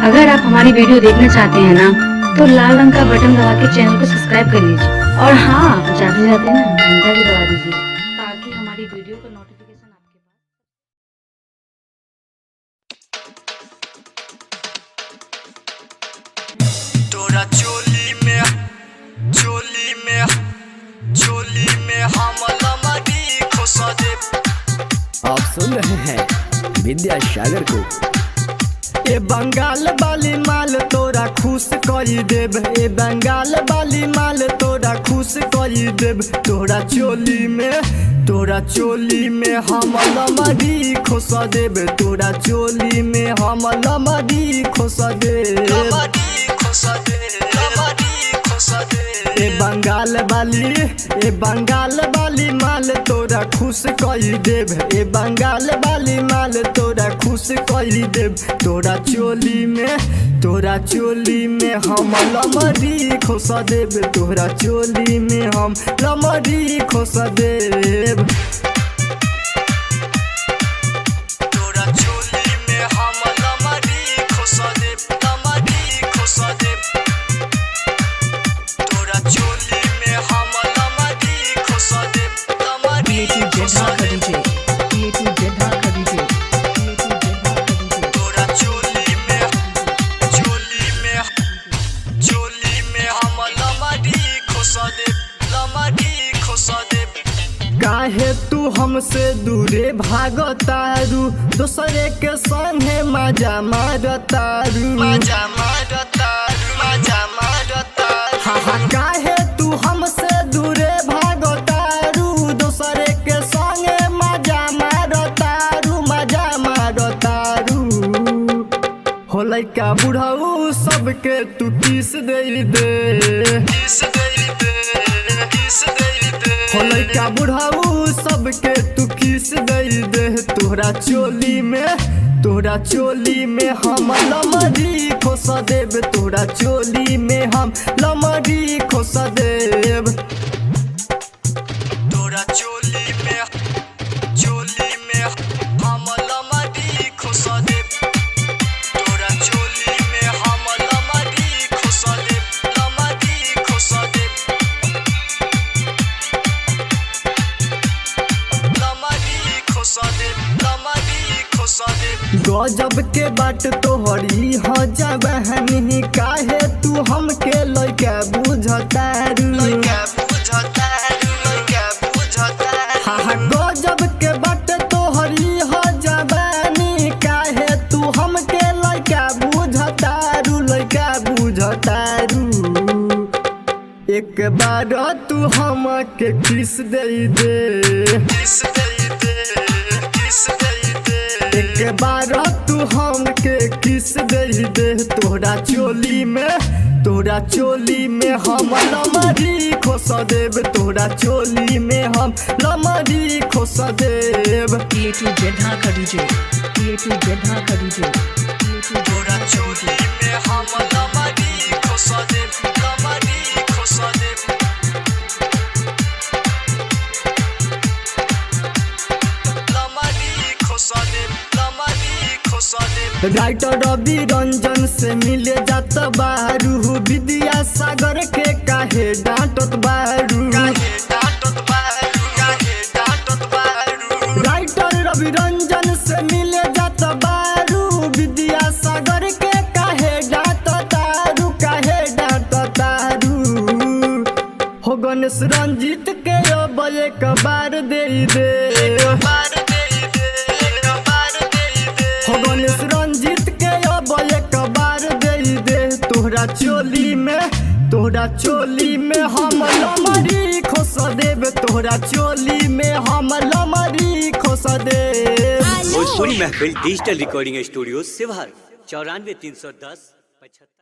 अगर आप हमारी वीडियो देखना चाहते हैं ना, तो लाल रंग का बटन दबा के चैनल को सब्सक्राइब कर लीजिए। और हाँ, जाते जाते ना घंटा भी दबा दीजिए, ताकि हमारी वीडियो का नोटिफिकेशन आपके पास। तोरा चोली में हमला मरी खोसा दे। आप सुन रहे हैं विद्यासागर को। ए बंगाल वाली माल तोरा खुश करी देब, ए बंगाल वाली माल तोरा खुश करी देब। तोरा चोली में हमला मरी खोसा देब, तोरा चोली में हमला मरी खोसा देब। ए बंगाल वाली माल तोरा खुश करी देब, ए बंगाल वाली माल तोरा खुश करी देब। तोरा चोली में हम लमरी खोसा देब, तोरा चोली में हम लमरी खोसा देब। तोरा चोली में हम लमरी खोसा देब, लमरी खोसा देब। तोरा चोली में हम लमरी खोसा देब, लमरी खोसा देब। तोरा चोली में हम लमरी खोसा देब, लमरी खोसा देब। काहे तू हमसे दूरे भागतारू, दूसरे के संगे मजा मारतारू, मजा मारतारू, मजा मारतारू। हाँ काहे तू हमसे दूरे भागतारू, दूसरे के संगे मजा मारतारू, मजा मारतारू। हो लइका बुढ़ाऊ सबके तू किस दे दे, किस दे दे, किस दे दे। हो लइका बुढ़ाऊ सबके तू किस दे दे। तोरा चोली में हम लमरी खोसा देब, तोरा चोली में हम लमरी खोसा देब। तोरा चोली में हम लमरी खोसा देब, तोरा चोली में हम लमरी खोसा देब, लमरी खोसा देब। लमरी खोसा देब, लमरी खोसा देब। गजब के बाट तोहरी ह जबहनी, काहे तू हमके लइका बुझतारू, लइका बुझतारू, लइका बुझतारू। हाँ गजब के बाट तोहरी ह जबहनी, काहे तू हमके लइका बुझतारू, लइका बुझतारू। एक बार तू हमके किस दे दे, किस दे दे, किस दे दे। एक बार तू हमके किस दे दे। तोरा चोली में हम लमरी खोसा देब, तोरा चोली में हम लमरी खोसा देब। तोरा चोली में हम लमरी खोसा देब, लमरी खोसा देब। लमरी खोसा देब, लमरी खोसा देब। राइटर रवि रंजन से मिले जात बारू, विद्यासागर के काहे डांटत बारू, काहे डांटत बारू, काहे डांटत बारू। राइटर रवि रंजन से मिले जात बारू, विद्यासागर के काहे डांटत तारू, काहे डांटत तारू। हो गणेश रंजीत के अब एक बार दे दे, एक बार दे दे, एक बार दे दे। हो गणेश रंजीत के अब एक बार दे दे। तोरा चोली में हम लमरी खोसा देब, तोरा चोली में हम लमरी खोसा देब। भोजपुरी महफिल डिजिटल रिकॉर्डिंग स्टूडियो सिवार 94 310 75।